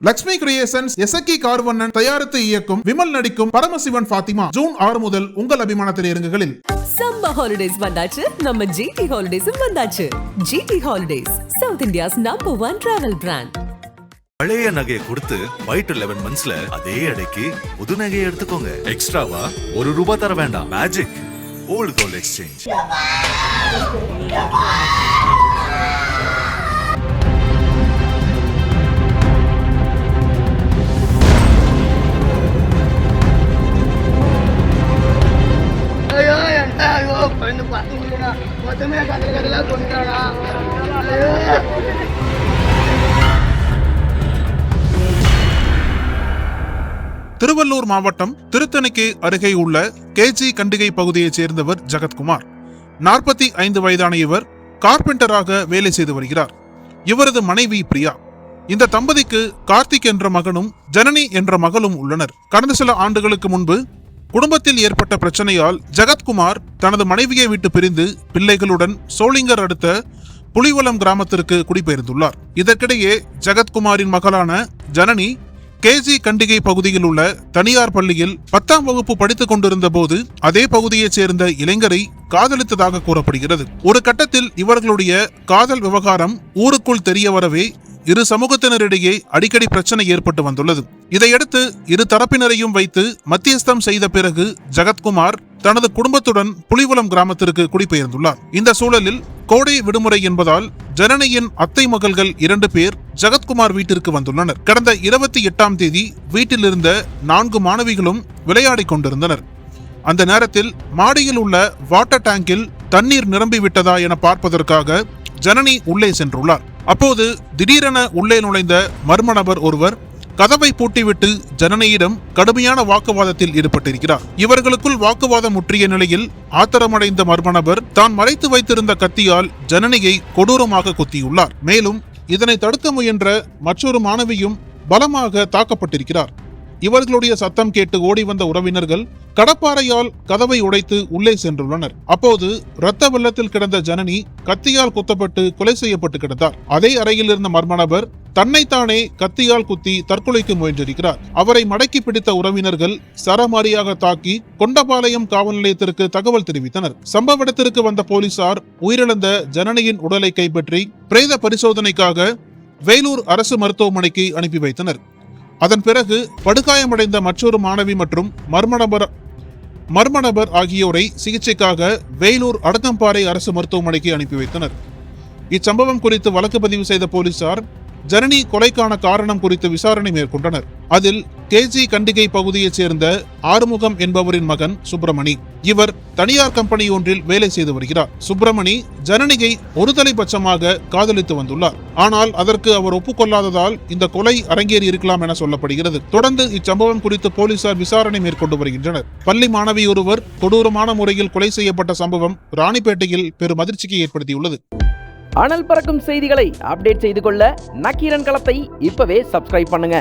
Lakshmi creations எஸ்எக்கி Karvannan தயாரித்து இயக்கும் விமல் நடிக்கும் பரமசிவன் ஃபாத்திமா ஜூன் 6 முதல் உங்கள் அபிமான திரையரங்குகளில். சம்மர் ஹாலிடேஸ் வந்தாச்சு, நம்ம ஜிடி ஹாலிடேஸும் வந்தாச்சு. GT holidays, South India's #1 travel brand. பழைய நகையை கொடுத்து வயிற்று 11 மந்த்ஸ்ல அதே அடைக்கு புது நகையை எடுத்துக்கோங்க. எக்ஸ்ட்ராவா ₹1 தர வேண்டாம். Magic old gold exchange. Tiruvallur மாவட்டம் திருத்தணிக்கு அருகே உள்ள கேஜி கண்டிகை பகுதியைச் சேர்ந்தவர் ஜெகத்குமார். 45 வயதான இவர் கார்பெண்டராக வேலை செய்து வருகிறார். இவரது மனைவி பிரியா. இந்த தம்பதிக்கு கார்த்திக் என்ற மகனும் ஜனனி என்ற மகளும் உள்ளனர். கடந்த சில ஆண்டுகளுக்கு முன்பு குடும்பத்தில் ஏற்பட்ட பிரச்சனையால் ஜெகத்குமார் தனது மனைவியை விட்டு பிரிந்து பிள்ளைகளுடன் சோளிங்கர் அடுத்த புலிவலம் கிராமத்திற்கு குடிபெயர்ந்துள்ளார். இதற்கிடையே ஜெகத்குமாரின் மகளான ஜனனி கேஜி கண்டிகை பகுதியில் உள்ள தனியார் பள்ளியில் 10ஆம் வகுப்பு படித்துக் கொண்டிருந்த போது அதே பகுதியைச் சேர்ந்த இளைஞரை காதலித்ததாக கூறப்படுகிறது. ஒரு கட்டத்தில் இவர்களுடைய காதல் விவகாரம் ஊருக்குள் தெரிய வரவே இரு சமூகத்தினரிடையே அடிக்கடி பிரச்சனை ஏற்பட்டு வந்துள்ளது. இதையடுத்து இரு தரப்பினரையும் வைத்து மத்தியஸ்தம் செய்த பிறகு ஜெகத்குமார் தனது குடும்பத்துடன் புலிவலம் கிராமத்திற்கு குடிபெயர்ந்துள்ளார். இந்த சூழலில் கோடை விடுமுறை என்பதால் ஜனனியின் அத்தை மகள்கள் 2 பேர் ஜெகத்குமார் வீட்டிற்கு வந்துள்ளனர். கடந்த 28ஆம் தேதி வீட்டில் இருந்த 4 மாணவிகளும் விளையாடிக் கொண்டிருந்தனர். அந்த நேரத்தில் மாடியில் உள்ள வாட்டர் டேங்கில் தண்ணீர் நிரம்பிவிட்டதா என பார்ப்பதற்காக ஜனனி உள்ளே சென்றுள்ளார். அப்போது திடீரென உள்ளே நுழைந்த மர்ம நபர் ஒருவர் கதவை பூட்டிவிட்டு ஜனனியிடம் கடுமையான வாக்குவாதத்தில் ஈடுபட்டிருக்கிறார். இவர்களுக்குள் வாக்குவாதம் முற்றிய நிலையில் ஆத்திரமடைந்த மர்ம நபர் தான் மறைத்து வைத்திருந்த கத்தியால் ஜனனியை கொடூரமாக குத்தியுள்ளார். மேலும் இதனை தடுக்க முயன்ற மற்றொரு மாணவியும் பலமாக தாக்கப்பட்டிருக்கிறார். இவர்களுடைய சத்தம் கேட்டு ஓடி வந்த உறவினர்கள் கடப்பாறையால் கதவை உடைத்து உள்ளே சென்றுள்ளனர். அப்போது இரத்த வெள்ளத்தில் கிடந்த ஜனனி கத்தியால் குத்தப்பட்டு கொலை செய்யப்பட்டு கிடந்தார். அதே அறையில் இருந்த மர்ம நபர் தன்னைத்தானே கத்தியால் குத்தி தற்கொலைக்கு முயன்றிருக்கிறார். அவரை மடக்கி பிடித்த உறவினர்கள் சரமாரியாக தாக்கி கொண்டபாளையம் காவல் நிலையத்திற்கு தகவல் தெரிவித்தனர். சம்பவ இடத்திற்கு வந்த போலீசார் உயிரிழந்த ஜனனியின் உடலை கைப்பற்றி பிரேத பரிசோதனைக்காக வேலூர் அரசு மருத்துவமனைக்கு அனுப்பி வைத்தனர். அதன் பிறகு படுகாயமடைந்த மற்றொரு மாணவி மற்றும் மர்ம நபர் ஆகியோரை சிகிச்சைக்காக வேலூர் அடக்கம்பாறை அரசு மருத்துவமனைக்கு அனுப்பி வைத்தனர். இச்சம்பவம் குறித்து வழக்கு பதிவு செய்த போலீசார் ஜனனி கொலைக்கான காரணம் குறித்து விசாரணை மேற்கொண்டனர். அதில் கேஜி கண்டிகை பகுதியைச் சேர்ந்த ஆறுமுகம் என்பவரின் மகன் சுப்பிரமணி. இவர் தனியார் கம்பெனி ஒன்றில் வேலை செய்து வருகிறார். சுப்பிரமணி ஜனனியை ஒருதலைபட்சமாக காதலித்து வந்துள்ளார். ஆனால் அதற்கு அவர் ஒப்புக்கொள்ளாததால் இந்த கொலை அரங்கேறி இருக்கலாம் என சொல்லப்படுகிறது. தொடர்ந்து இச்சம்பவம் குறித்து போலீசார் விசாரணை மேற்கொண்டு வருகின்றனர். பள்ளி மாணவி ஒருவர் கொடூரமான முறையில் கொலை செய்யப்பட்ட சம்பவம் ராணிப்பேட்டையில் பெரும் அதிர்ச்சியை ஏற்படுத்தியுள்ளது. அனல் பறக்கும் செய்திகளை அப்டேட் செய்து கொள்ள நக்கீரன் களத்தை இப்பவே சப்ஸ்கிரைப் பண்ணுங்க.